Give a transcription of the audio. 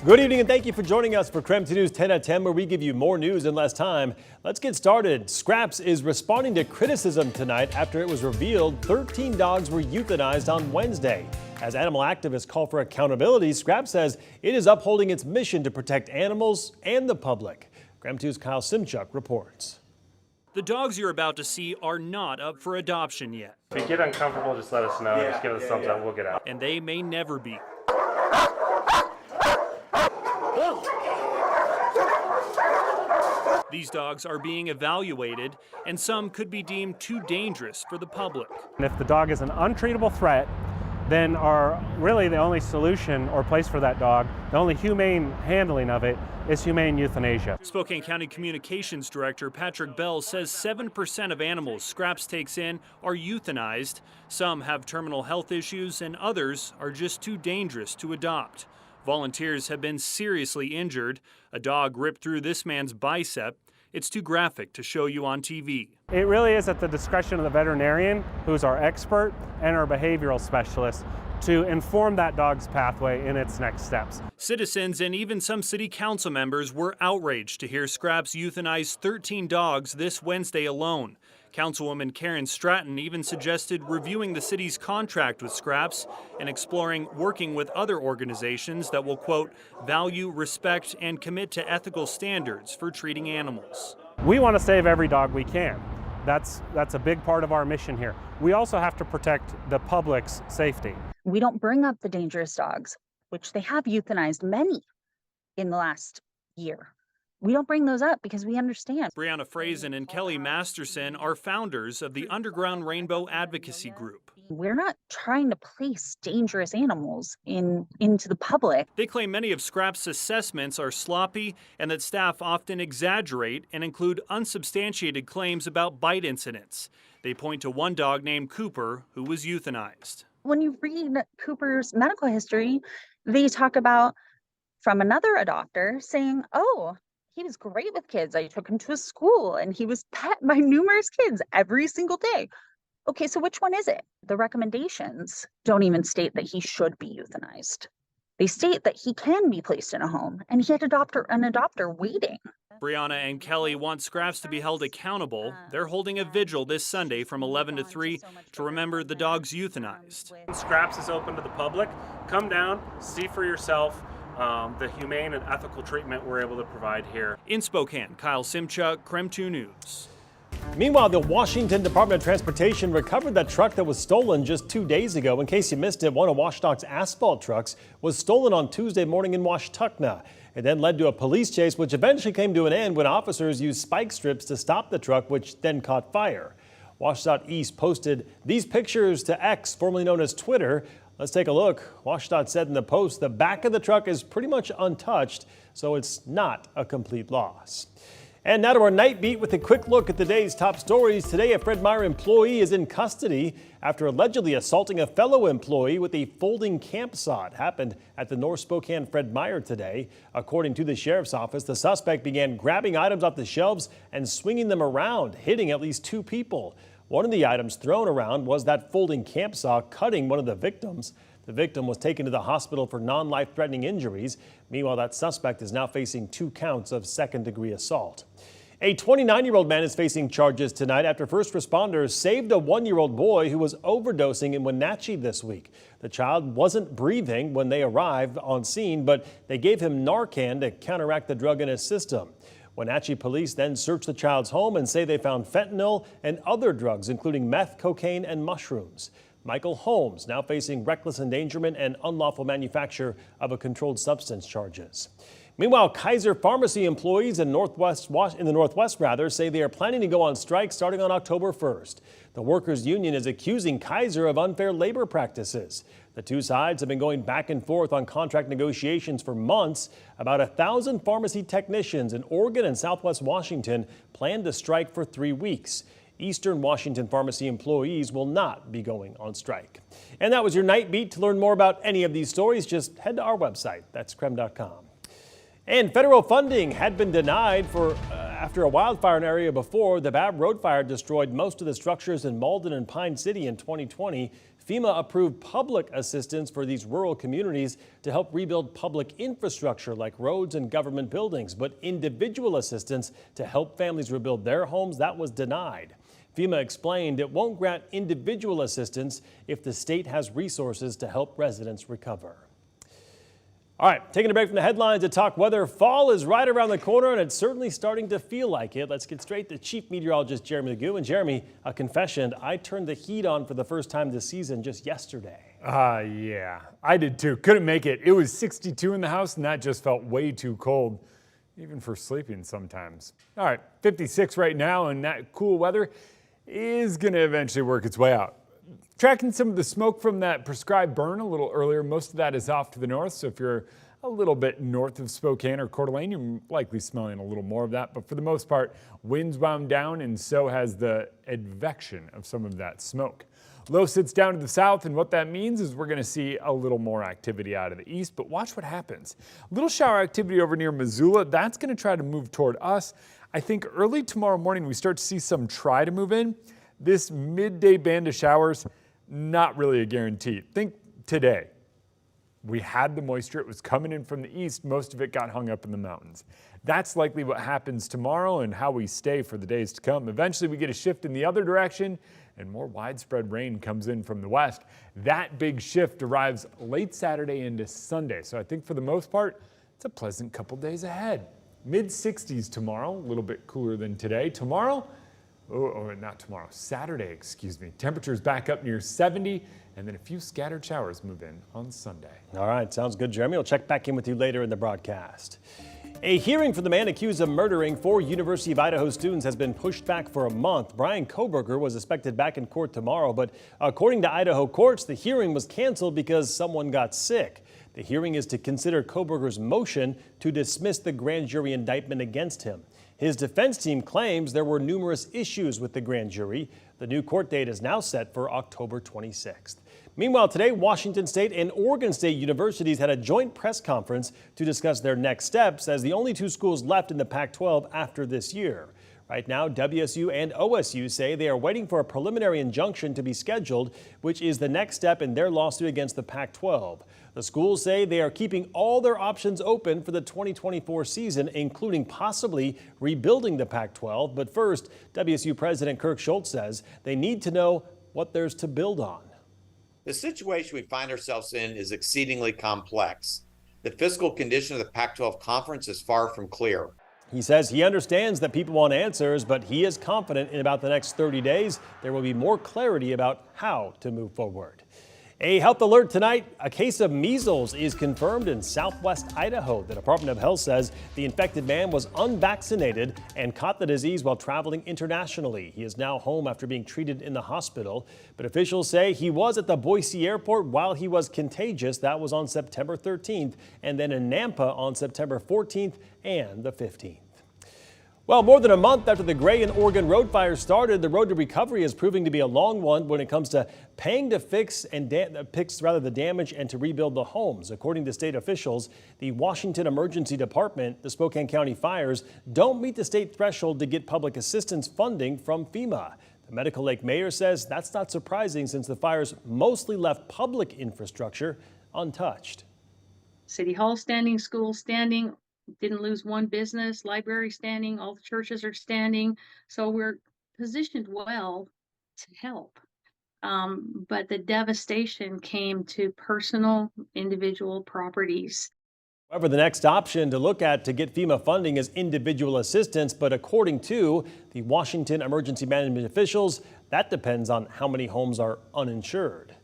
Good evening and thank you for joining us for KREM 2 News 10 at 10, where we give you more news in less time. Let's get started. Scraps is responding to criticism tonight after it was revealed 13 dogs were euthanized on Wednesday. As animal activists call for accountability, Scraps says it is upholding its mission to protect animals and the public. KREM 2's Kyle Simchuk reports. The dogs you're about to see are not up for adoption yet. If you get uncomfortable, just let us know. Just give us a thumbs up, we'll get out. And they may never be. These dogs are being evaluated, and some could be deemed too dangerous for the public. And if the dog is an untreatable threat, then really the only solution or place for that dog, the only humane handling of it, is humane euthanasia. Spokane County Communications Director Patrick Bell says 7% of animals Scraps takes in are euthanized. Some have terminal health issues and others are just too dangerous to adopt. Volunteers have been seriously injured. A dog ripped through this man's bicep. It's too graphic to show you on TV. It really is at the discretion of the veterinarian, who's our expert, and our behavioral specialist, to inform that dog's pathway in its next steps. Citizens and even some city council members were outraged to hear Scraps euthanize 13 dogs this Wednesday alone. Councilwoman Karen Stratton even suggested reviewing the city's contract with Scraps and exploring working with other organizations that will, quote, value, respect, and commit to ethical standards for treating animals. We want to save every dog we can. That's a big part of our mission here. We also have to protect the public's safety. We don't bring up the dangerous dogs, which they have euthanized many in the last year. We don't bring those up because we understand. Brianna Frazen and Kelly Masterson are founders of the Underground Rainbow Advocacy Group. We're not trying to place dangerous animals into the public. They claim many of Scraps' assessments are sloppy and that staff often exaggerate and include unsubstantiated claims about bite incidents. They point to one dog named Cooper who was euthanized. When you read Cooper's medical history, they talk about from another adopter saying, oh, he was great with kids. I took him to a school and he was pet by numerous kids every single day. Okay, so which one is it? The recommendations don't even state that he should be euthanized. They state that he can be placed in a home and he had an adopter waiting. Brianna and Kelly want Scraps to be held accountable. They're holding a vigil this Sunday from 11 to 3 to remember the dogs euthanized. Scraps is open to the public. Come down, see for yourself the humane and ethical treatment we're able to provide here. In Spokane, Kyle Simchuk, KREM 2 News. Meanwhile, the Washington Department of Transportation recovered that truck that was stolen just 2 days ago. In case you missed it, one of WashDOT's asphalt trucks was stolen on Tuesday morning in Washtenaw. It then led to a police chase, which eventually came to an end when officers used spike strips to stop the truck, which then caught fire. WashDOT East posted these pictures to X, formerly known as Twitter. Let's take a look. WashDOT said in the post the back of the truck is pretty much untouched, so it's not a complete loss. And now to our night beat with a quick look at the day's top stories. Today, a Fred Meyer employee is in custody after allegedly assaulting a fellow employee with a folding camp saw. It happened at the North Spokane Fred Meyer today. According to the sheriff's office, the suspect began grabbing items off the shelves and swinging them around, hitting at least 2 people. One of the items thrown around was that folding camp saw, cutting one of the victims. The victim was taken to the hospital for non-life-threatening injuries. Meanwhile, that suspect is now facing 2 counts of second-degree assault. A 29-year-old man is facing charges tonight after first responders saved a 1-year-old boy who was overdosing in Wenatchee this week. The child wasn't breathing when they arrived on scene, but they gave him Narcan to counteract the drug in his system. Wenatchee police then searched the child's home and say they found fentanyl and other drugs, including meth, cocaine, and mushrooms. Michael Holmes now facing reckless endangerment and unlawful manufacture of a controlled substance charges. Meanwhile, Kaiser Pharmacy employees in the Northwest say they are planning to go on strike starting on October 1st. The workers' union is accusing Kaiser of unfair labor practices. The two sides have been going back and forth on contract negotiations for months. About 1,000 pharmacy technicians in Oregon and Southwest Washington plan to strike for 3 weeks. Eastern Washington pharmacy employees will not be going on strike. And that was your night beat. To learn more about any of these stories, just head to our website. That's KREM.com. And federal funding had been denied after a wildfire in an area before. The Babb Road fire destroyed most of the structures in Malden and Pine City in 2020. FEMA approved public assistance for these rural communities to help rebuild public infrastructure like roads and government buildings, but individual assistance to help families rebuild their homes, that was denied. FEMA explained it won't grant individual assistance if the state has resources to help residents recover. All right, taking a break from the headlines to talk weather. Fall is right around the corner, and it's certainly starting to feel like it. Let's get straight to Chief Meteorologist Jeremy Legoo. And Jeremy, a confession, I turned the heat on for the first time this season just yesterday. Yeah, I did too. Couldn't make it. It was 62 in the house, and that just felt way too cold, even for sleeping sometimes. All right, 56 right now, and that cool weather is going to eventually work its way out. Tracking some of the smoke from that prescribed burn a little earlier, most of that is off to the north, so if you're a little bit north of Spokane or Coeur d'Alene, you're likely smelling a little more of that, but for the most part, winds wound down and so has the advection of some of that smoke. Low sits down to the south, and what that means is we're going to see a little more activity out of the east, but watch what happens. A little shower activity over near Missoula, that's going to try to move toward us. I think early tomorrow morning we start to see some try to move in. This midday band of showers, not really a guarantee. Think today. We had the moisture, it was coming in from the east, most of it got hung up in the mountains. That's likely what happens tomorrow and how we stay for the days to come. Eventually we get a shift in the other direction and more widespread rain comes in from the west. That big shift arrives late Saturday into Sunday. So I think for the most part, it's a pleasant couple days ahead. Mid-60s tomorrow, a little bit cooler than today. Saturday, excuse me. Temperatures back up near 70, and then a few scattered showers move in on Sunday. All right, sounds good, Jeremy. We'll check back in with you later in the broadcast. A hearing for the man accused of murdering 4 University of Idaho students has been pushed back for a month. Brian Koberger was expected back in court tomorrow, but according to Idaho courts, the hearing was canceled because someone got sick. The hearing is to consider Koberger's motion to dismiss the grand jury indictment against him. His defense team claims there were numerous issues with the grand jury. The new court date is now set for October 26th. Meanwhile, today, Washington State and Oregon State universities had a joint press conference to discuss their next steps as the only 2 schools left in the Pac-12 after this year. Right now, WSU and OSU say they are waiting for a preliminary injunction to be scheduled, which is the next step in their lawsuit against the Pac-12. The schools say they are keeping all their options open for the 2024 season, including possibly rebuilding the Pac-12. But first, WSU President Kirk Schultz says they need to know what there's to build on. The situation we find ourselves in is exceedingly complex. The fiscal condition of the Pac-12 conference is far from clear. He says he understands that people want answers, but he is confident in about the next 30 days there will be more clarity about how to move forward. A health alert tonight. A case of measles is confirmed in southwest Idaho. The Department of Health says the infected man was unvaccinated and caught the disease while traveling internationally. He is now home after being treated in the hospital. But officials say he was at the Boise airport while he was contagious. That was on September 13th, and then in Nampa on September 14th and the 15th. Well, more than a month after the Gray and Oregon road fires started, the road to recovery is proving to be a long one when it comes to paying to fix the damage and to rebuild the homes. According to state officials, the Washington Emergency Department, the Spokane County Fires, don't meet the state threshold to get public assistance funding from FEMA. The Medical Lake mayor says that's not surprising since the fires mostly left public infrastructure untouched. City Hall standing, school standing. Didn't lose one business, library standing, all the churches are standing. So we're positioned well to help. But the devastation came to personal, individual properties. However, the next option to look at to get FEMA funding is individual assistance. But according to the Washington Emergency Management officials, that depends on how many homes are uninsured.